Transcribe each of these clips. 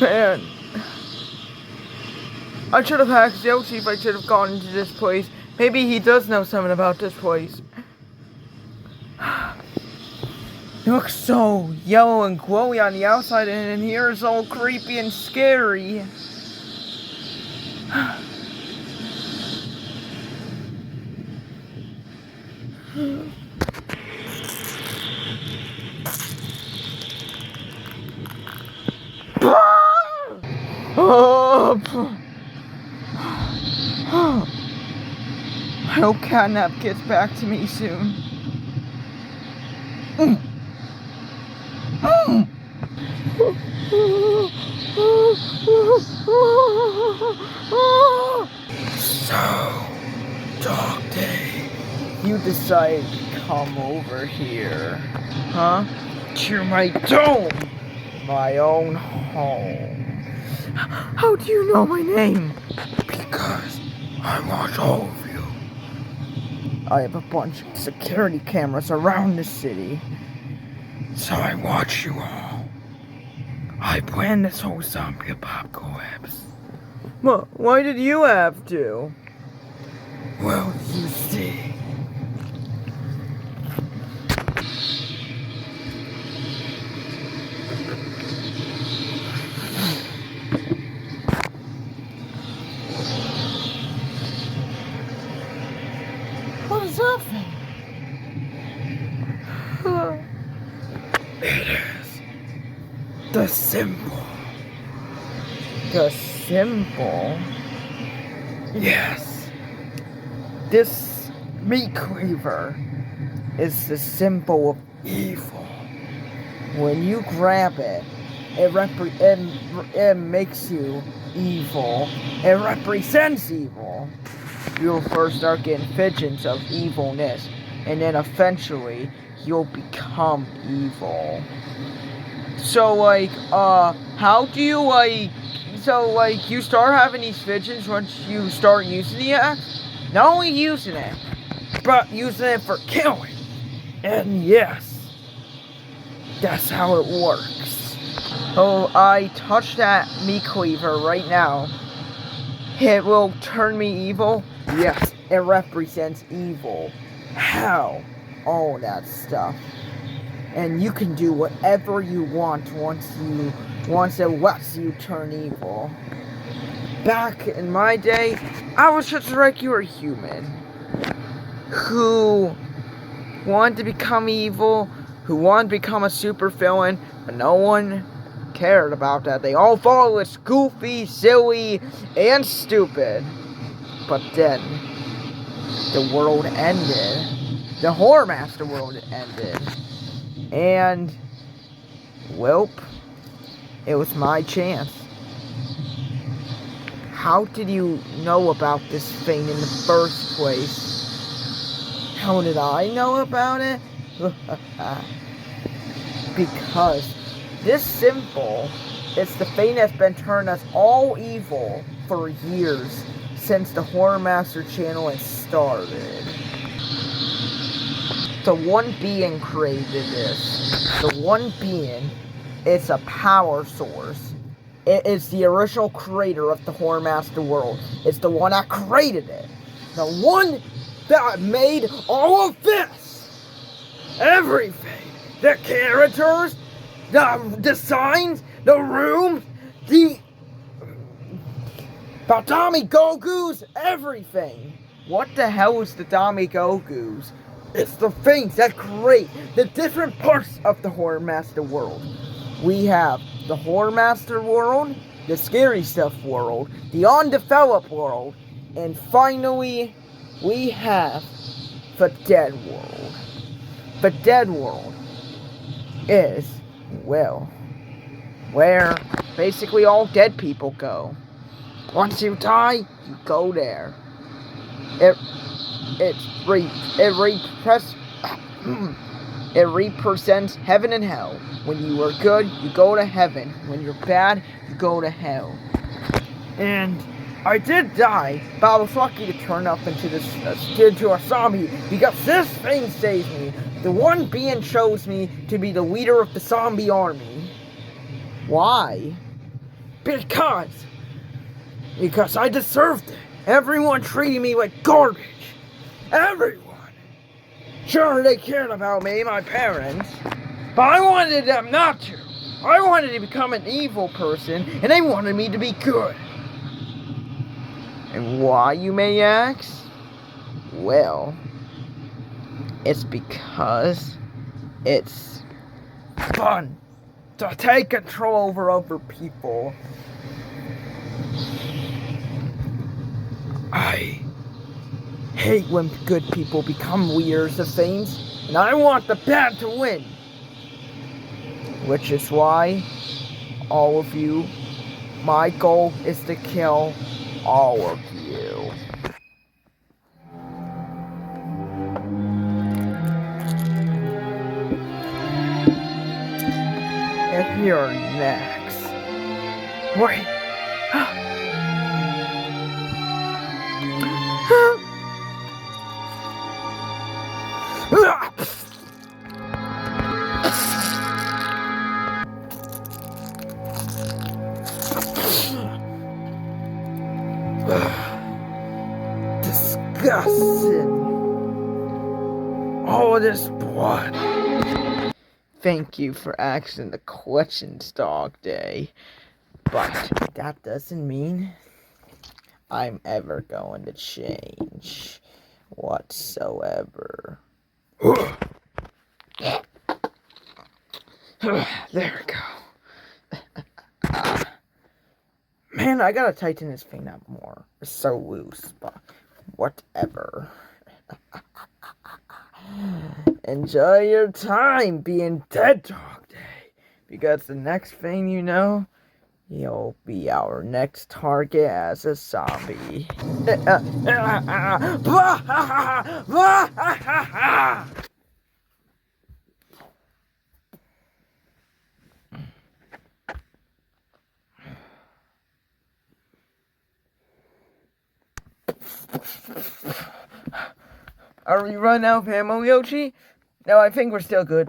Man, I should have asked Yoshi if I should have gone into this place. Maybe he does know something about this place. It looks so yellow and glowy on the outside, and in here is all creepy and scary. I hope Catnap gets back to me soon. So, Dog Day, you decided to come over here, huh? To my dome, my own home. How do you know my name? Because I watch all of you. I have a bunch of security cameras around the city, so I watch you all. I planned this whole zombie apocalypse. Well, why did you have to? Well, you see. What is that thing? It is the symbol. The symbol? Yes. This meat cleaver is the symbol of evil. When you grab it, it makes you evil. It represents evil. You'll first start getting visions of evilness, and then eventually you'll become evil. So how do you you start having these visions once you start using the axe? Not only using it, but using it for killing. And yes, that's how it works. Oh, I touch that meat cleaver right now. It will turn me evil. Yes, it represents evil. How? All that stuff. And you can do whatever you want once it lets you turn evil. Back in my day, I was just a regular human who wanted to become evil, who wanted to become a super villain, but no one cared about that. They all thought it was goofy, silly, and stupid. But then the world ended. The Horror Master world ended. And, welp, it was my chance. How did you know about this thing in the first place? How did I know about it? Because this symbol is the thing that's been turning us all evil for years since the Horror Master channel has started. The one being created this. The one being is a power source. It is the original creator of the Horror Master world. It's the one that created it. The one that made all of this. Everything. The characters, the designs, the rooms, the Dami Go-Goos, everything. What the hell is the Dami Go-Goos? It's the things that create the different parts of the Horror Master world. We have the Horror Master world, the Scary Stuff world, the Undeveloped world, and finally, we have the Dead world. The Dead world is, well, where basically all dead people go. Once you die, you go there. It represents heaven and hell. When you are good, you go to heaven. When you're bad, you go to hell. And I did die, but I was lucky to turn up into a zombie because this thing saved me. The one being chose me to be the leader of the zombie army. Why? Because I deserved it. Everyone treated me like garbage. Everyone. Sure, they cared about me, my parents, but I wanted them not to. I wanted to become an evil person, and they wanted me to be good. And why, you may ask? Well, it's because it's fun to take control over other people. I hate when good people become leaders of things, and I want the bad to win. Which is why, all of you, my goal is to kill all of you. And you're next. Wait. Disgusting. All this blood. Thank you for asking the questions, Dog Day. But that doesn't mean I'm ever going to change whatsoever. There we go. Man, I gotta tighten this thing up more. It's so loose, but whatever. Enjoy your time being dead, Dog Day. Because the next thing you know, you'll be our next target as a zombie. Are we running out of ammo, Yoshi? No, I think we're still good.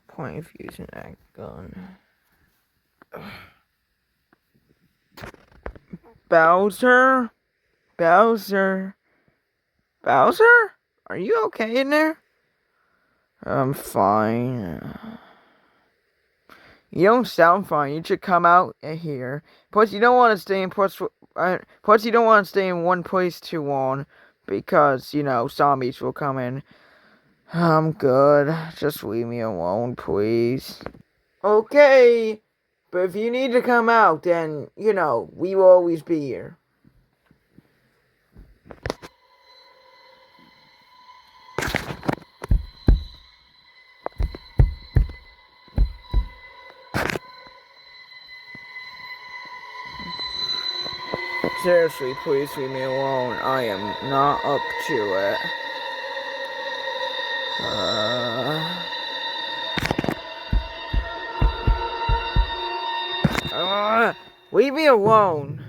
Point of using that gun. Bowser? Bowser? Bowser? Are you okay in there? I'm fine. You don't sound fine. You should come out here. Plus, you don't want to stay in plus you don't want to stay in one place too long because zombies will come in. I'm good. Just leave me alone, please. Okay, but if you need to come out, then we will always be here. Seriously, please leave me alone. I am not up to it. Leave me alone.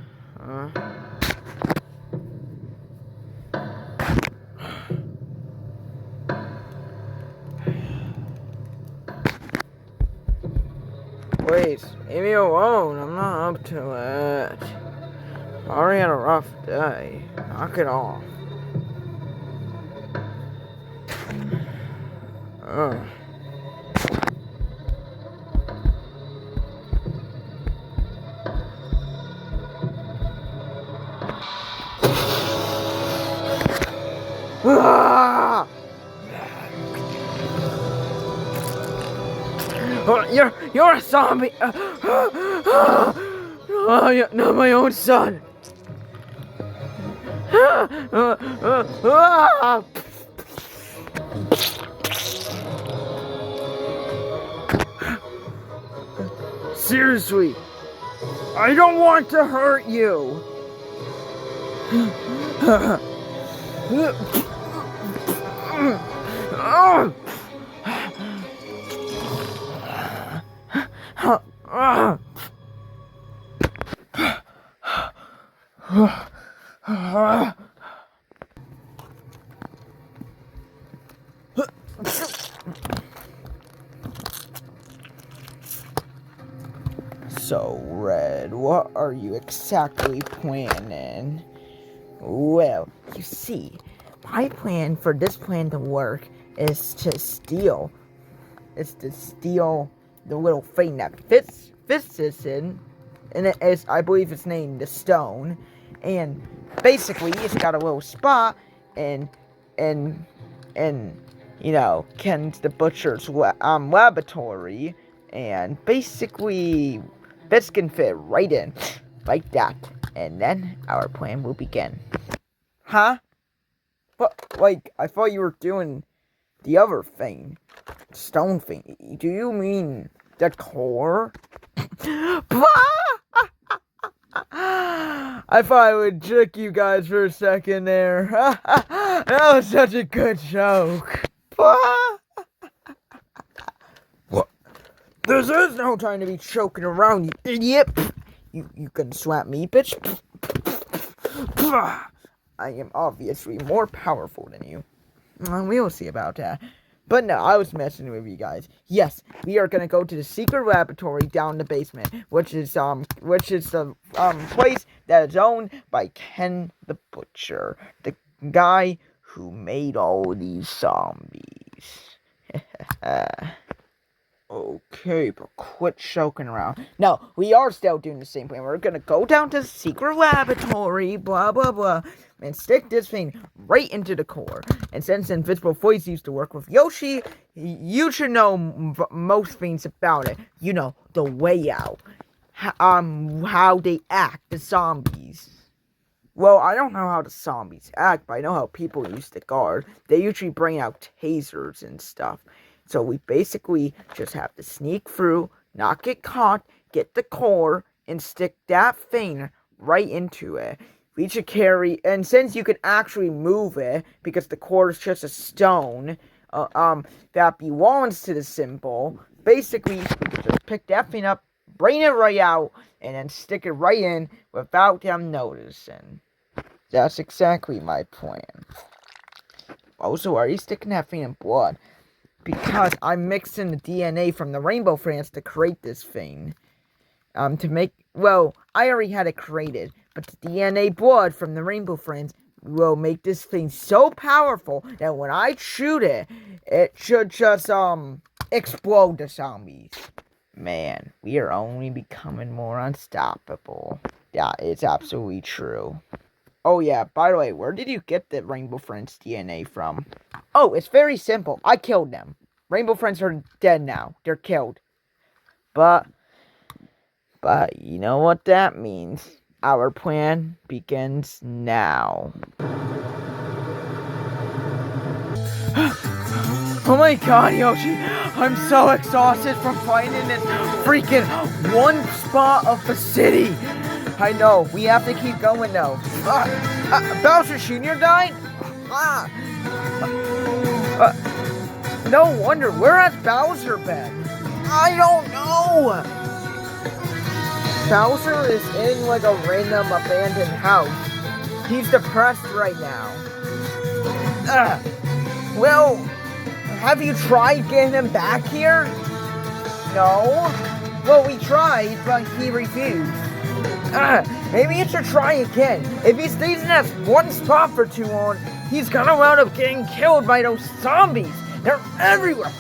Please, leave me alone. I'm not up to it. I already had a rough day. Knock it off. You're a zombie. Oh, you're not my own son. Seriously, I don't want to hurt you. So, Red, what are you exactly planning? Well, you see, my plan for this plan to work is to steal. It's to steal the little thing that fits this in, and it is, I believe it's named the stone. And basically, it's got a little spot in Ken's the Butcher's laboratory, and basically, this can fit right in, like that, and then our plan will begin. Huh? But, I thought you were doing the other thing. Stone thing. Do you mean the core? I thought I would trick you guys for a second there. That was such a good joke. What? This is no time to be choking around, you idiot. You can slap me, bitch. I am obviously more powerful than you. We'll see about that. But no, I was messing with you guys. Yes, we are gonna go to the secret laboratory down in the basement, which is the place that is owned by Ken the Butcher, the guy who made all these zombies. Okay, but quit joking around. No, we are still doing the same plan. We're gonna go down to the secret laboratory, blah, blah, blah, and stick this thing right into the core. And since Invisible Voice used to work with Yoshi, you should know most things about it. You know, the way out. how they act, the zombies. Well, I don't know how the zombies act, but I know how people use the guard. They usually bring out tasers and stuff. So we basically just have to sneak through, not get caught, get the core, and stick that thing right into it. We should carry, and since you can actually move it, because the core is just a stone, that belongs to the symbol, basically, we could just pick that thing up, bring it right out, and then stick it right in without them noticing. That's exactly my plan. Also, are you sticking that thing in blood? Because I'm mixing the DNA from the Rainbow Friends to create this thing. To make, well, I already had it created, but the DNA blood from the Rainbow Friends will make this thing so powerful that when I shoot it, it should just, explode the zombies. Man, we are only becoming more unstoppable. Yeah, it's absolutely true. Oh yeah, by the way, where did you get the Rainbow Friends DNA from? Oh, it's very simple. I killed them. Rainbow Friends are dead now. They're killed. But you know what that means. Our plan begins now. Oh my god, Yoshi, I'm so exhausted from finding this freaking one spot of the city. I know, we have to keep going though. Bowser Jr. died? No wonder, where has Bowser been? I don't know. Bowser is in like a random abandoned house. He's depressed right now. Well, have you tried getting him back here? No? Well, we tried, but he refused. Maybe you should try again. If he stays in that one spot for too long, he's gonna wind up getting killed by those zombies. They're everywhere.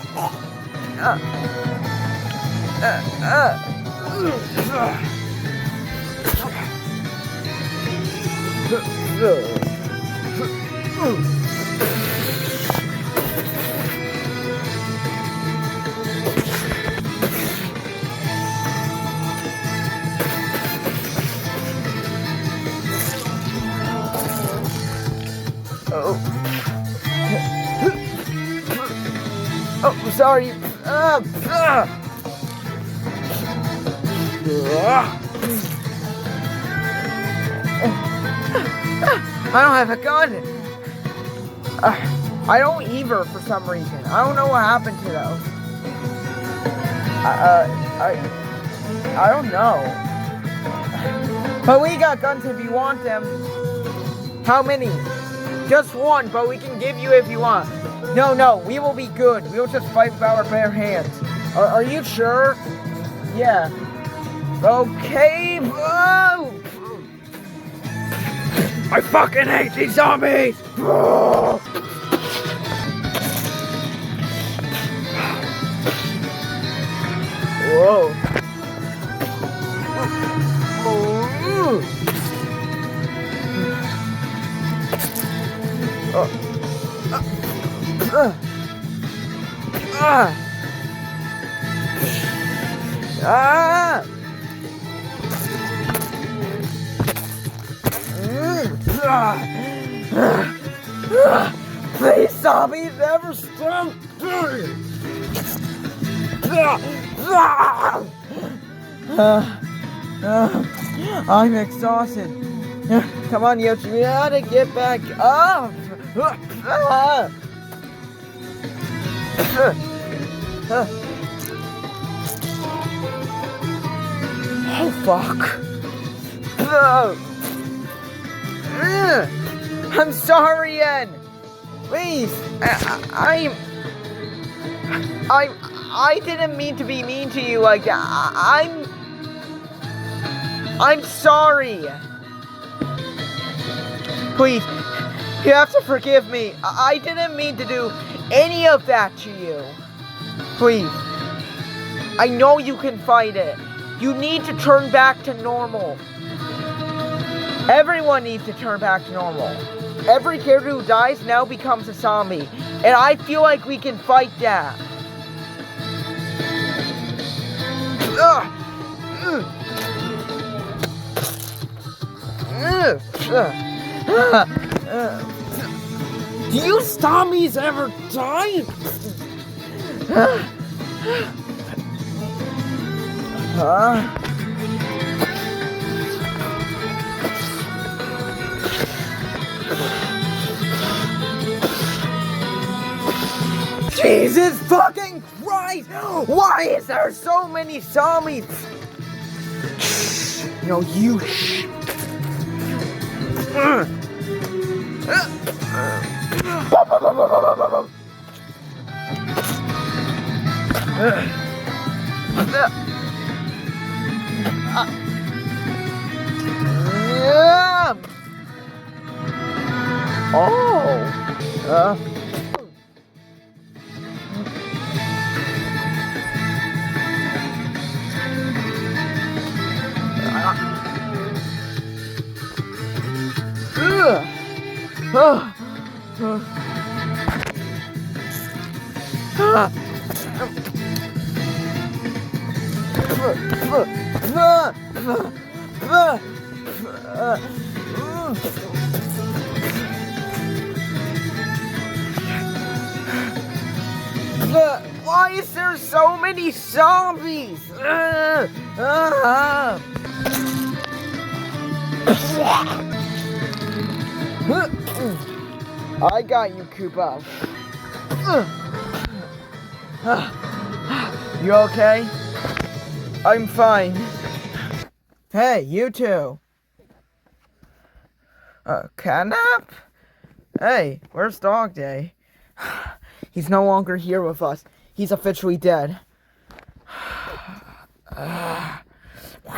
Oh, sorry. I don't have a gun. I don't either for some reason. I don't know what happened to those. I don't know. But we got guns if you want them. How many? Just one, but we can give you if you want. No, we will be good. We'll just fight with our bare hands. Are you sure? Yeah. Okay. Oh. I fucking hate these zombies! Oh. Whoa. Please, zombies, never stop! I'm exhausted. Come on, Yoshi, we gotta get back up! Oh, fuck. I'm sorry, Ed. Please, I didn't mean to be mean to you like that. I'm sorry. Please, you have to forgive me. I didn't mean to do any of that to you. Please. I know you can fight it. You need to turn back to normal. Everyone needs to turn back to normal. Every character who dies now becomes a zombie. And I feel like we can fight that. Do you zombies ever die? Jesus fucking Christ! Why is there so many zombies? No, you shh. Why is there so many zombies? I got you, Koopa. You okay? I'm fine. Hey, you two. Catnap? Hey, where's Dog Day? He's no longer here with us. He's officially dead. Why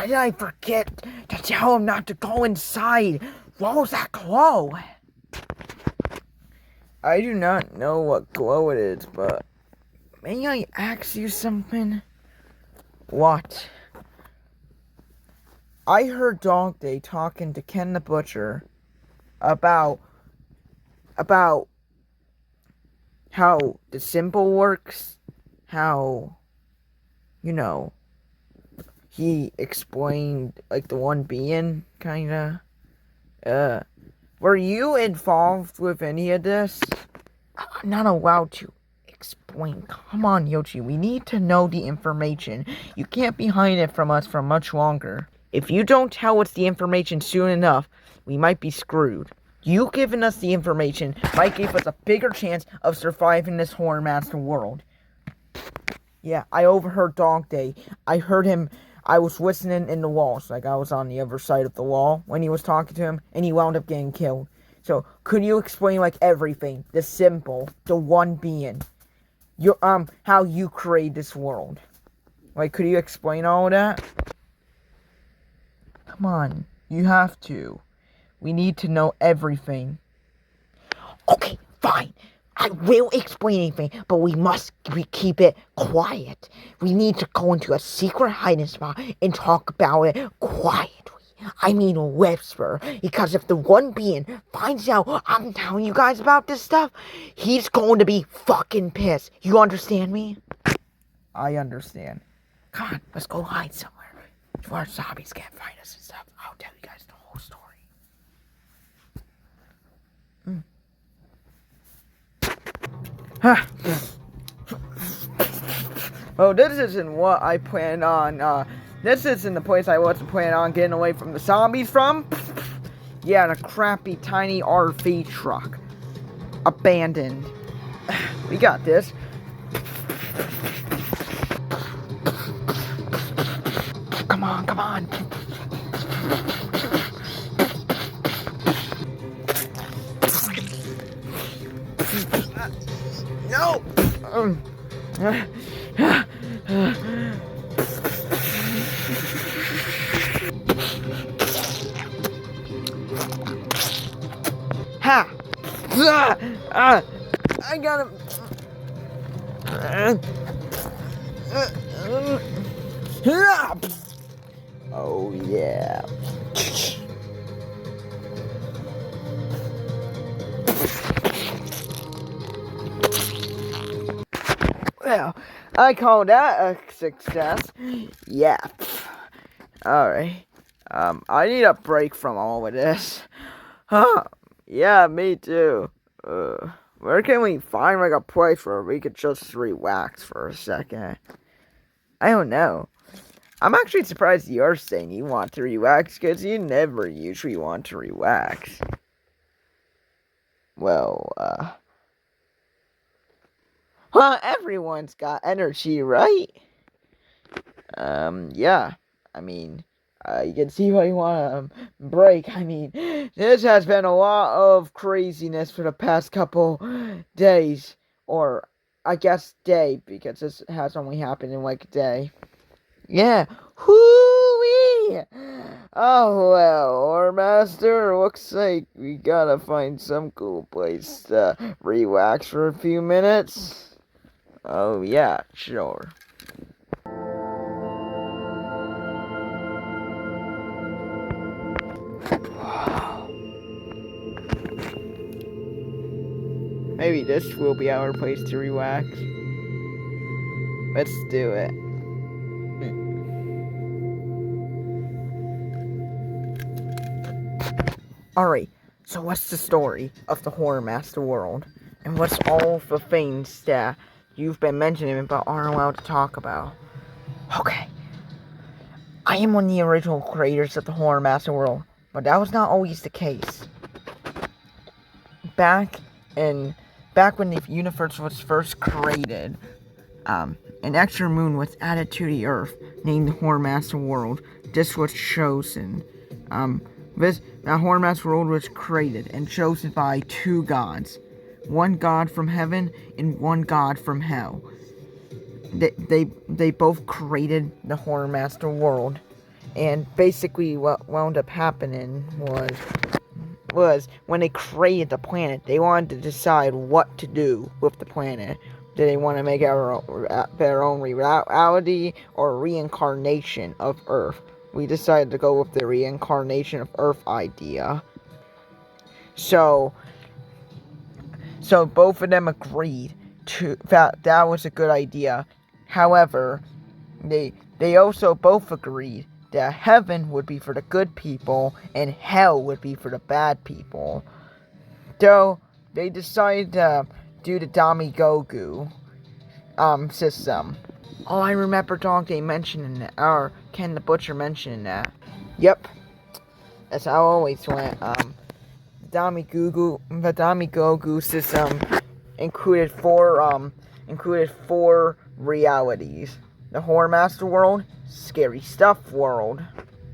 did I forget to tell him not to go inside? What was that glow? I do not know what glow it is, but may I ask you something? What? I heard Dog Day talking to Ken the Butcher about how the symbol works, how, you know, he explained, like, the one being, kinda. Were you involved with any of this? I'm not allowed to explain. Come on, Yoshi, we need to know the information. You can't be hiding it from us for much longer. If you don't tell us the information soon enough, we might be screwed. You giving us the information might give us a bigger chance of surviving this Horror Master world. Yeah, I overheard Dog Day. I heard him. I was listening in the walls, like I was on the other side of the wall when he was talking to him, and he wound up getting killed. So, could you explain, like, everything? The symbol, the one being, your, how you create this world. Like, could you explain all of that? Come on, you have to. We need to know everything. Okay, fine. I will explain anything, but we keep it quiet. We need to go into a secret hiding spot and talk about it quietly. I mean whisper, because if the one being finds out I'm telling you guys about this stuff, he's going to be fucking pissed. You understand me? I understand. Come on, let's go hide somewhere where zombies can't find us and stuff. I'll tell you guys the whole story. Oh, this isn't what I planned on, this isn't the place I wasn't planning on getting away from the zombies from. Yeah, the crappy tiny RV truck. Abandoned. We got this. Come on, come on. No! Ha! I got him. Oh, yeah. Well, I call that a success. Yeah. Alright. I need a break from all of this. Huh? Yeah, me too. Where can we find like a place where we could just relax for a second? I don't know. I'm actually surprised you're saying you want to relax, because you never usually want to relax. Well, well, everyone's got energy, right? Yeah. I mean, you can see why you want to break. I mean, this has been a lot of craziness for the past couple days. Or, I guess day, because this has only happened in like a day. Yeah. Hoo-wee! Oh, well, our master, looks like we gotta find some cool place to relax for a few minutes. Oh, yeah, sure. Maybe this will be our place to relax. Let's do it. Alright, so what's the story of the Horror Master world? And what's all the things that you've been mentioning but aren't allowed to talk about? Okay. I am one of the original creators of the Horror Master world, but that was not always the case. Back when the universe was first created, an extra moon was added to the Earth, named the Horror Master world. This was chosen. That Horror Master world was created and chosen by two gods. One god from heaven and one god from hell. They both created the Horror Master world. And basically what wound up happening was when they created the planet, they wanted to decide what to do with the planet. Did they want to make their own reality or reincarnation of Earth? We decided to go with the reincarnation of Earth idea. So both of them agreed to that was a good idea. However, they also both agreed that heaven would be for the good people and hell would be for the bad people. So they decided to do the Dami-Gogu system. Oh, I remember Donkey mentioning that, or Ken the Butcher mentioning that. Yep, that's how it always went. The Dami-Gogu system included four realities: the Horror Master world, Scary Stuff world,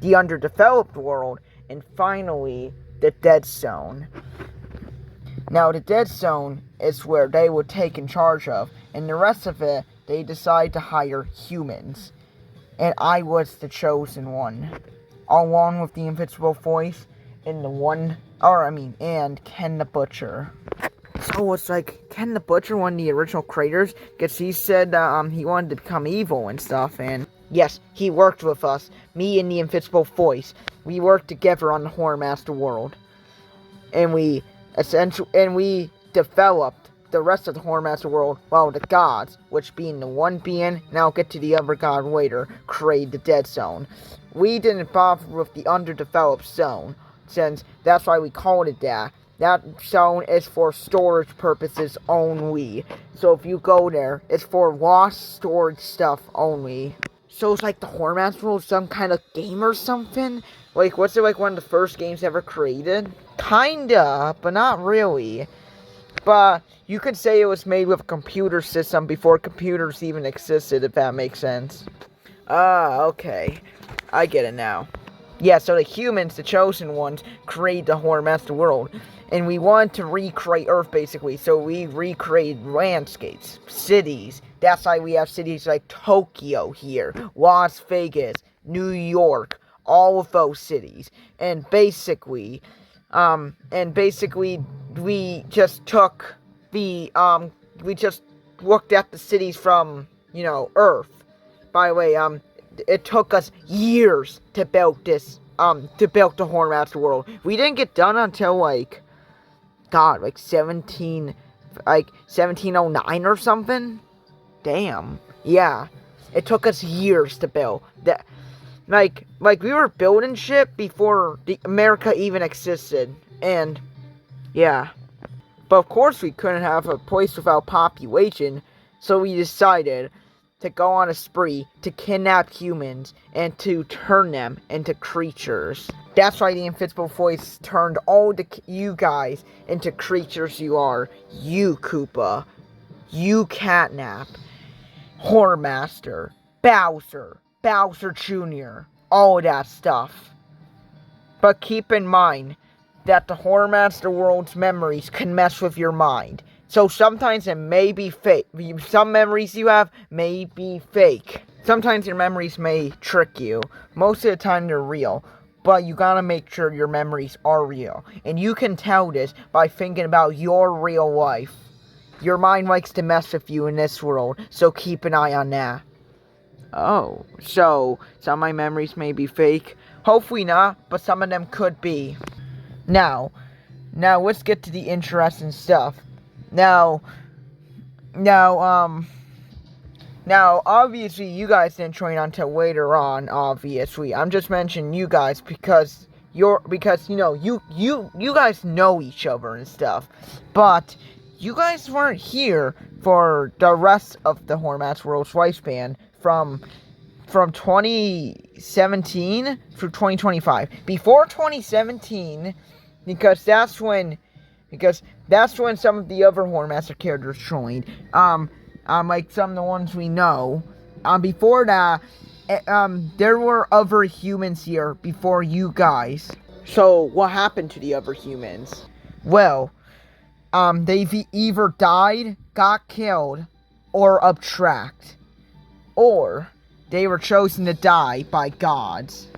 the Underdeveloped world, and finally the Dead Zone. Now, the Dead Zone is where they would take in charge of, and the rest of it, they decide to hire humans. And I was the chosen one, along with the Invincible Voice and and Ken the Butcher. So it's like Ken the Butcher, one of the original creators, because he said he wanted to become evil and stuff, and yes, he worked with us, me and the Invincible Voice. We worked together on the Horror Master world, and we developed the rest of the Horror Master world, while the gods, which being the one being, and I'll get to the other god later, created the Dead Zone. We didn't bother with the underdeveloped zone, since that's why we called it that. That zone is for storage purposes only. So if you go there, it's for lost storage stuff only. So it's like the Horror Master world is some kind of game or something? Like, what's it like one of the first games ever created? Kinda, but not really. But you could say it was made with a computer system before computers even existed, if that makes sense. Ah, okay. I get it now. Yeah, so the humans, the chosen ones, create the Horror Master world. And we want to recreate Earth, basically. So we recreate landscapes, cities. That's why we have cities like Tokyo here, Las Vegas, New York, all of those cities. And basically, we just took we just looked at the cities from, Earth. By the way, it took us years to build this, to build the Horror Master world. We didn't get done until, 1709 or something? Damn. Yeah. It took us years to build. like we were building shit before the America even existed, and yeah. But of course we couldn't have a place without population, so we decided to go on a spree to kidnap humans and to turn them into creatures. That's why the Invincible Voice turned all you guys into creatures you are. You, Koopa. You, Catnap. Horror Master. Bowser. Bowser Jr. All that stuff. But keep in mind that the Horror Master World's memories can mess with your mind. So sometimes it may be fake. Some memories you have may be fake. Sometimes your memories may trick you. Most of the time they're real. But you gotta make sure your memories are real. And you can tell this by thinking about your real life. Your mind likes to mess with you in this world, so keep an eye on that. Oh, so some of my memories may be fake. Hopefully not, but some of them could be. Now let's get to the interesting stuff. Now, obviously, you guys didn't join until later on, obviously. I'm just mentioning you guys because you guys know each other and stuff. But you guys weren't here for the rest of the Horror Master World's lifespan from 2017 through 2025. Before 2017, because that's when some of the other Horror Master characters joined. Like some of the ones we know. Before that, there were other humans here before you guys. So, what happened to the other humans? Well, they've either died, got killed, or abstract. Or, they were chosen to die by gods.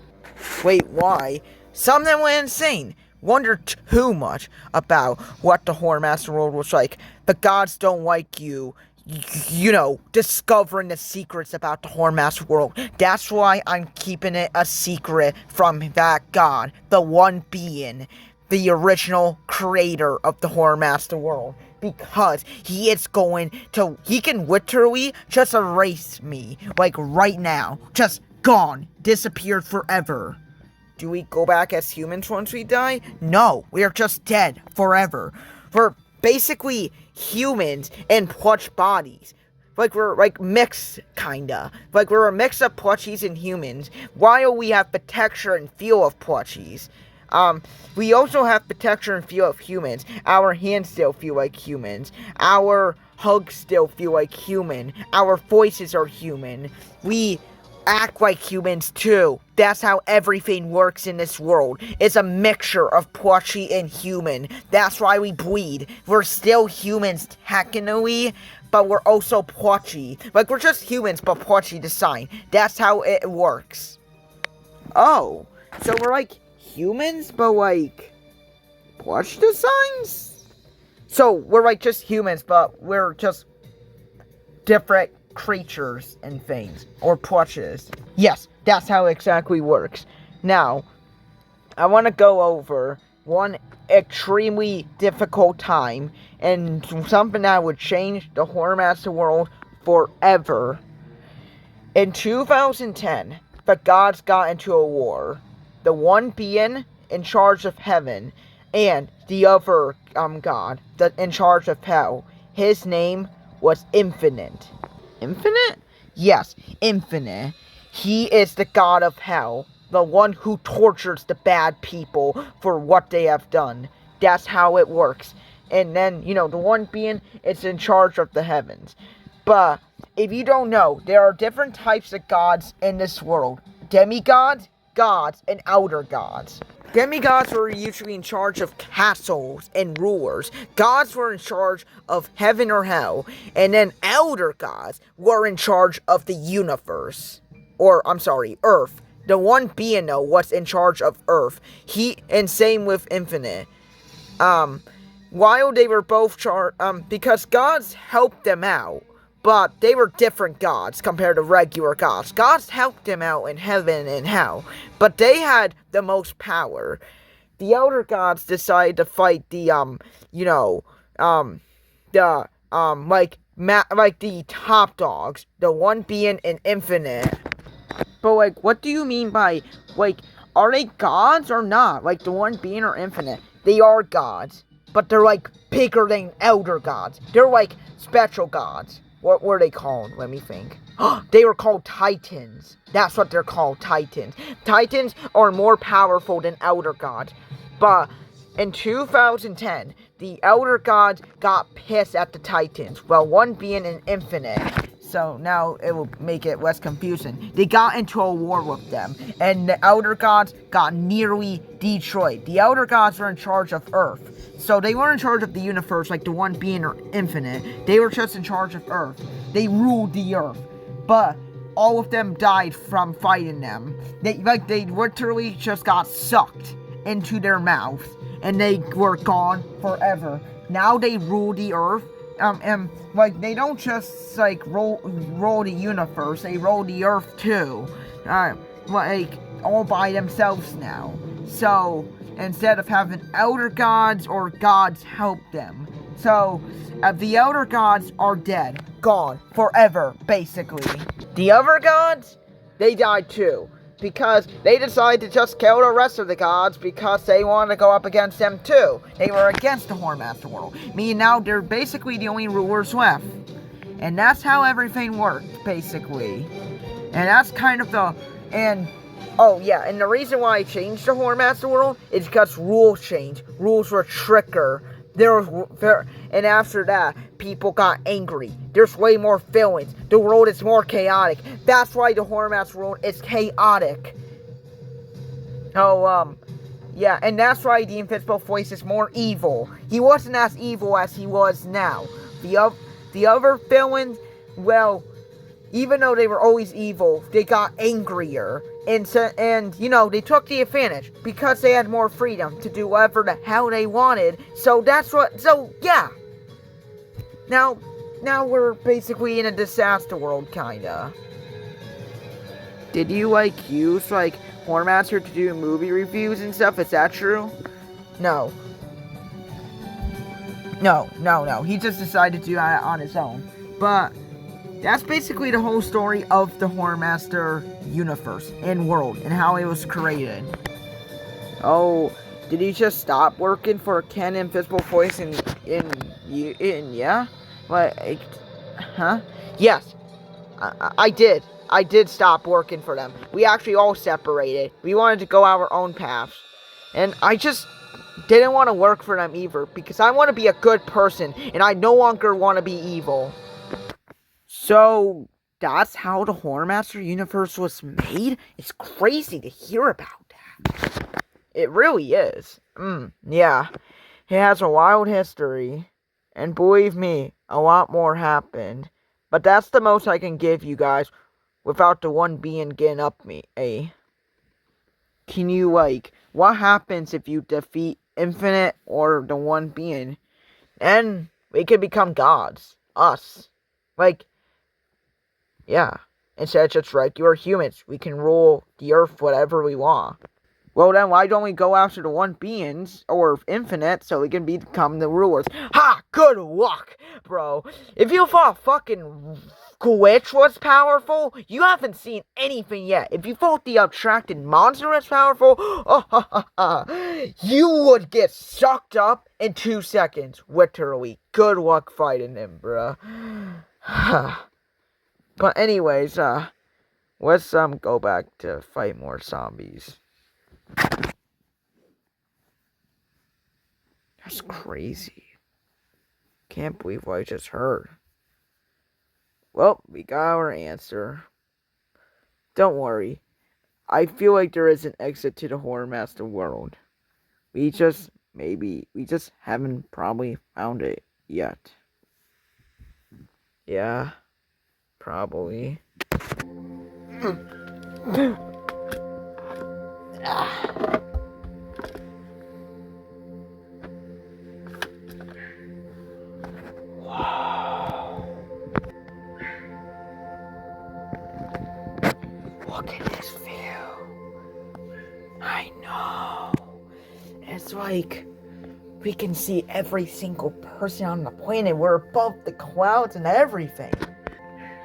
Wait, why? Some of them went insane. Wonder too much about what the Horror Master World was like. The gods don't like you discovering the secrets about the Horror Master World. That's why I'm keeping it a secret from that god, the one being, the original creator of the Horror Master World. Because he can literally just erase me, like right now. Just gone, disappeared forever. Do we go back as humans once we die? No, we are just dead forever. We're basically humans in plush bodies. Like we're mixed, kinda. Like we're a mix of plushies and humans, while we have the texture and feel of plushies. We also have the texture and feel of humans. Our hands still feel like humans. Our hugs still feel like human. Our voices are human. We act like humans too. That's how everything works in this world. It's a mixture of plushie and human. That's why we bleed. We're still humans technically, but we're also plushie. Like we're just humans, but plushie design. That's how it works. Oh, so we're like humans, but like plush designs? So we're like just humans, but we're just different creatures and things, or plushes. Yes, that's how it exactly works. Now, I want to go over one extremely difficult time, and something that would change the Horror Master World forever. In 2010, the gods got into a war. The one being in charge of heaven, and the other god in charge of hell. His name was Infinite. Infinite? Yes, Infinite. He is the god of hell, the one who tortures the bad people for what they have done. That's how it works. And then, the one being is in charge of the heavens. But if you don't know, there are different types of gods in this world. Demigods, gods, and elder gods. Demigods were usually in charge of castles and rulers. Gods were in charge of heaven or hell. And then elder gods were in charge of the universe. Earth. The one being, though, was in charge of Earth. And same with Infinite. While they were both because gods helped them out. But they were different gods compared to regular gods. Gods helped them out in heaven and hell, but they had the most power. The elder gods decided to fight the the top dogs, the one being an Infinite. But, like, what do you mean by, like, are they gods or not? Like, the one being or infinite? They are gods, but they're, like, bigger than elder gods. They're, like, special gods. What were they called? Let me think. They were called Titans. That's what they're called, Titans. Titans are more powerful than elder gods. But in 2010, the elder gods got pissed at the Titans. Well, one being an infinite. So now it will make it less confusing. They got into a war with them, and the Elder Gods got nearly destroyed. The Elder Gods were in charge of Earth. So they weren't in charge of the universe like the one being infinite. They were just in charge of Earth. They ruled the Earth. But all of them died from fighting them. They literally just got sucked into their mouths, and they were gone forever. Now they rule the Earth. And like, they don't just like roll the universe, they roll the earth too. Like, all by themselves now. So instead of having elder gods or gods help them. So the elder gods are dead, gone forever, basically. The other gods, they died too. Because they decided to just kill the rest of the gods because they wanted to go up against them too. They were against the Hornmaster world. Meaning now they're basically the only rulers left. And that's how everything worked, basically. And that's kind of the... Oh yeah, and the reason why I changed the Hornmaster world is because rules changed. Rules were trickier. And after that, people got angry. There's way more feelings. The world is more chaotic. That's why the Hornmaster world is chaotic. Yeah, and that's why the Invisible Voice is more evil. He wasn't as evil as he was now. The other villains, well, even though they were always evil, they got angrier. And you know, they took the advantage because they had more freedom to do whatever the hell they wanted. So yeah. Now we're basically in a disaster world, kinda. Did you, like, use, like, Hornmaster to do movie reviews and stuff? Is that true? No. No. He just decided to do that on his own. But that's basically the whole story of the Hornmaster universe and world and how it was created. Oh, did he just stop working for Ken Invisible Voice in yeah? Like, huh? Yes, I did. I did stop working for them. We actually all separated. We wanted to go our own paths. And I just didn't want to work for them either because I want to be a good person and I no longer want to be evil. So, that's how the Hornmaster universe was made? It's crazy to hear about that. It really is. Yeah. It has a wild history. And believe me, a lot more happened. But that's the most I can give you guys without the one being getting up me, eh? Can you, like, what happens if you defeat Infinite or the one being? Then we can become gods. Us. Like, yeah. Instead of just regular humans, we can rule the earth whatever we want. Well then, why don't we go after the one beings, or infinite, so we can become the rulers? Ha! Good luck, bro. If you thought fucking Glitch was powerful, you haven't seen anything yet. If you thought the abstracted monster was powerful, you would get sucked up in 2 seconds. Literally. Good luck fighting him, bro. But anyways, let's go back to fight more zombies. That's crazy. Can't believe what I just heard. Well, we got our answer. Don't worry. I feel like there is an exit to the Hornmaster world. We just haven't probably found it yet. Yeah, probably. Look at this view. I know. It's like we can see every single person on the planet. We're above the clouds and everything.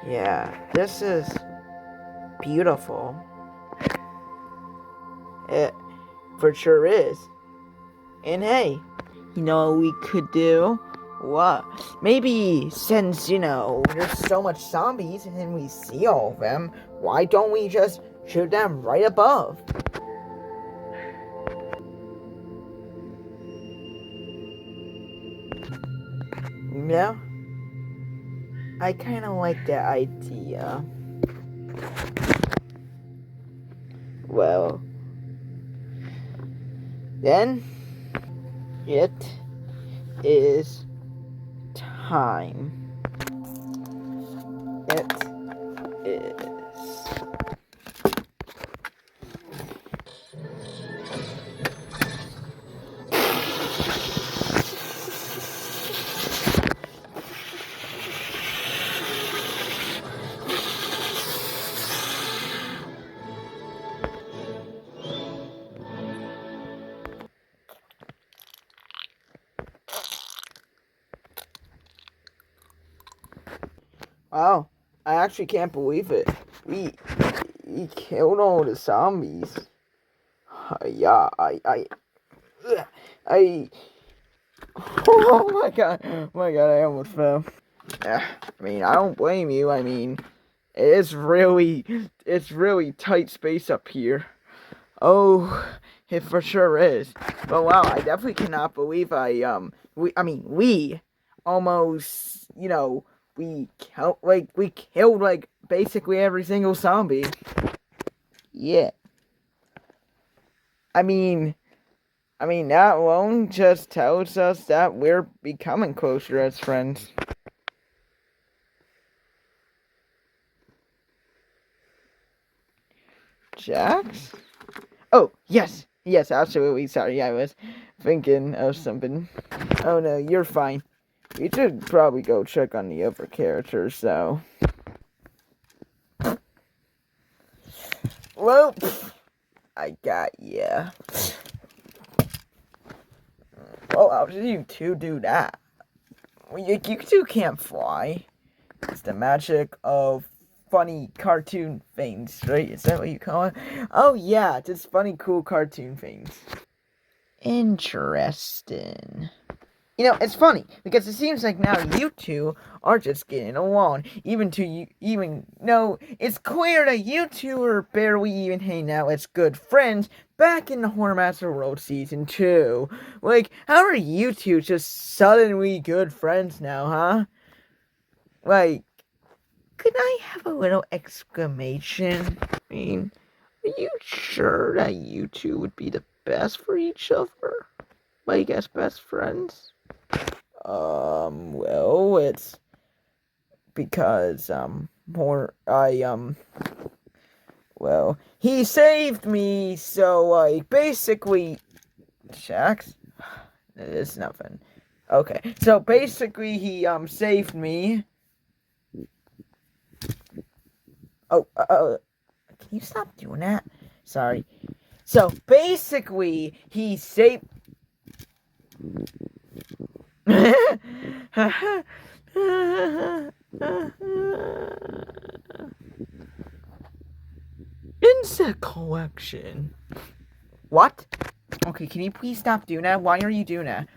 Yeah, this is beautiful. It for sure is. And hey, you know what we could do? What? Maybe since, there's so much zombies and we see all of them, why don't we just shoot them right above? Yeah, I kind of like that idea. Well, then it is time. It is. Wow, I actually can't believe it. We killed all the zombies. Yeah, I. Oh my god, I almost fell. I mean, I don't blame you. I mean, it's really tight space up here. Oh, it for sure is. But wow, I definitely cannot believe we almost, we killed like basically every single zombie. Yeah. I mean, that alone just tells us that we're becoming closer as friends. Jax? Oh, yes, absolutely. Sorry, I was thinking of something. Oh no, you're fine. We should probably go check on the other characters, though. Well, I got ya. Well, how did you two do that? Well, you two can't fly. It's the magic of funny cartoon things, right? Is that what you call it? Oh yeah, just funny, cool cartoon things. Interesting. It's funny because it seems like now you two are just getting along. Even though it's clear that you two are barely even hanging out as good friends back in the Horrormaster World Season 2. Like, how are you two just suddenly good friends now, huh? Like, could I have a little exclamation? I mean, are you sure that you two would be the best for each other? Like, as best friends? Well, it's because, well, he saved me, so, like, basically, Shax? It's nothing. Okay, so basically, he, saved me. Oh, can you stop doing that? Sorry. So, basically, he saved... Insect collection. What? Okay, can you please stop doing that? Why are you doing that?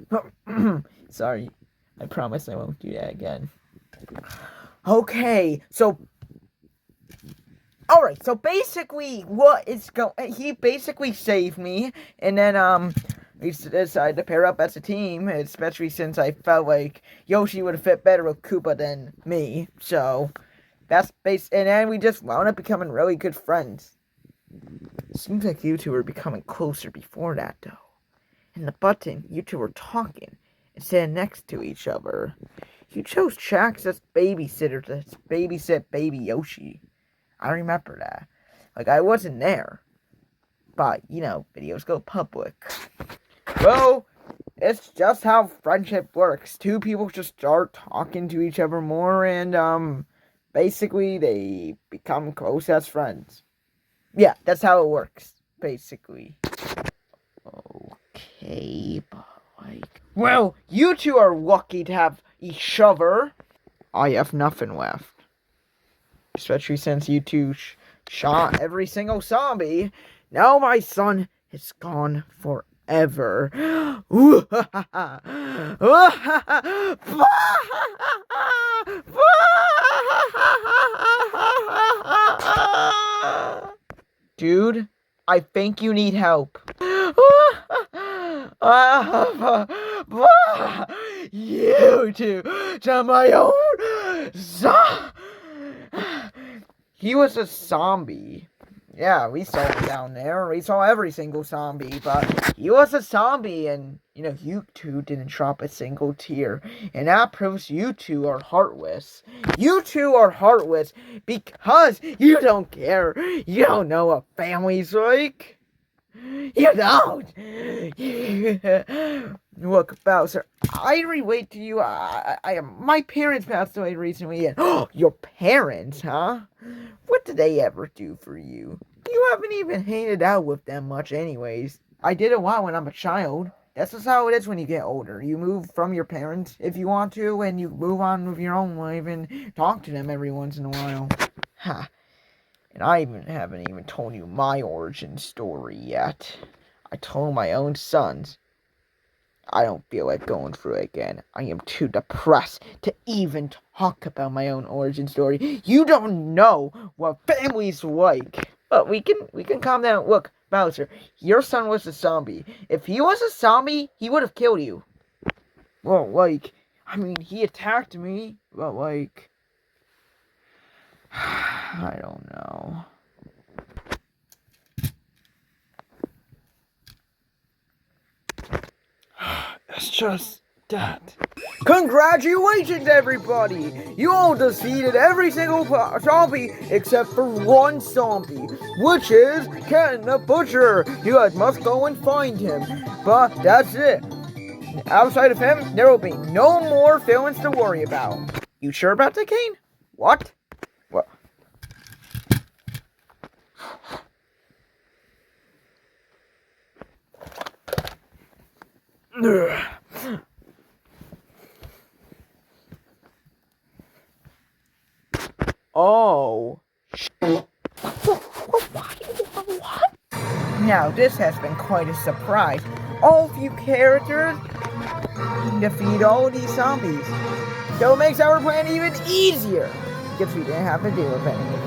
Sorry. I promise I won't do that again. Okay, so... Alright, so basically, he basically saved me, and then, we decided to pair up as a team, especially since I felt like Yoshi would have fit better with Koopa than me, so... and then we just wound up becoming really good friends. Seems like you two were becoming closer before that, though. In the button, you two were talking instead of next to each other. You chose Shax as babysitter to babysit baby Yoshi. I remember that. Like, I wasn't there. But, videos go public. Well, it's just how friendship works. Two people just start talking to each other more and, basically, they become close as friends. Yeah, that's how it works, basically. Okay, but like... Well, you two are lucky to have each other. I have nothing left. Especially since you two shot every single zombie. Now my son is gone forever. Dude, I think you need help. You two to my own son. He was a zombie. Yeah, we saw him down there. We saw every single zombie, but he was a zombie, and, you two didn't drop a single tear. And that proves you two are heartless. You two are heartless because you don't care. You don't know what family's like. You don't. Look, Bowser, I relate to you. My parents passed away recently, and your parents, huh? What did they ever do for you? You haven't even hanged out with them much anyways. I did a lot when I'm a child. That's just how it is when you get older. You move from your parents if you want to, and you move on with your own life and talk to them every once in a while. Ha. And I haven't even told you my origin story yet. I told my own sons. I don't feel like going through it again. I am too depressed to even talk about my own origin story. You don't know what family's like. But we can calm down. Look, Bowser, your son was a zombie. If he was a zombie, he would have killed you. Well, he attacked me, but I don't know. It's just that. Congratulations, everybody! You all defeated every single zombie except for one zombie, which is Ken the Butcher. You guys must go and find him. But that's it. Outside of him, there will be no more villains to worry about. You sure about that, Kane? What? What? Oh. What? Now, this has been quite a surprise. All of you characters defeat all these zombies. So it makes our plan even easier. Because we didn't have to deal with anything.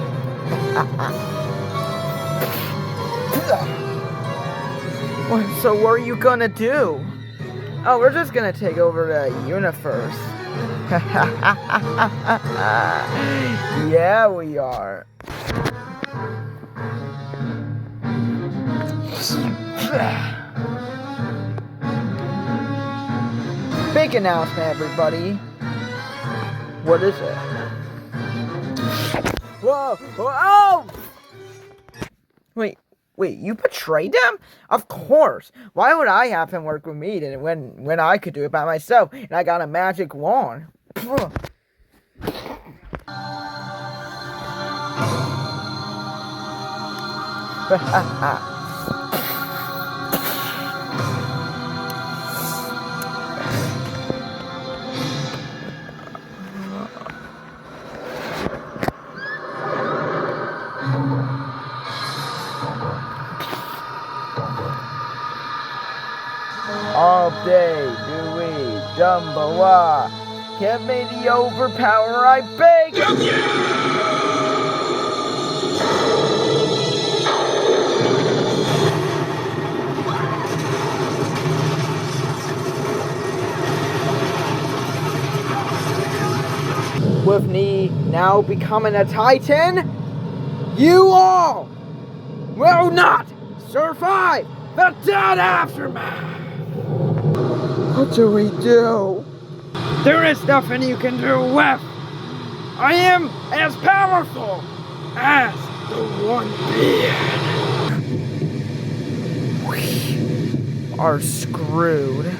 So what are you gonna do? Oh, we're just gonna take over the universe. Yeah, we are. Big announcement, everybody. What is it? Whoa! Oh! Wait, you betrayed them? Of course. Why would I have him work with me when I could do it by myself and I got a magic wand? All day do we Dumbawa. Give me the overpower, I beg. With me now becoming a Titan, you all will not survive the dead aftermath. What do we do? There is nothing you can do left. I am as powerful as the one being. We are screwed.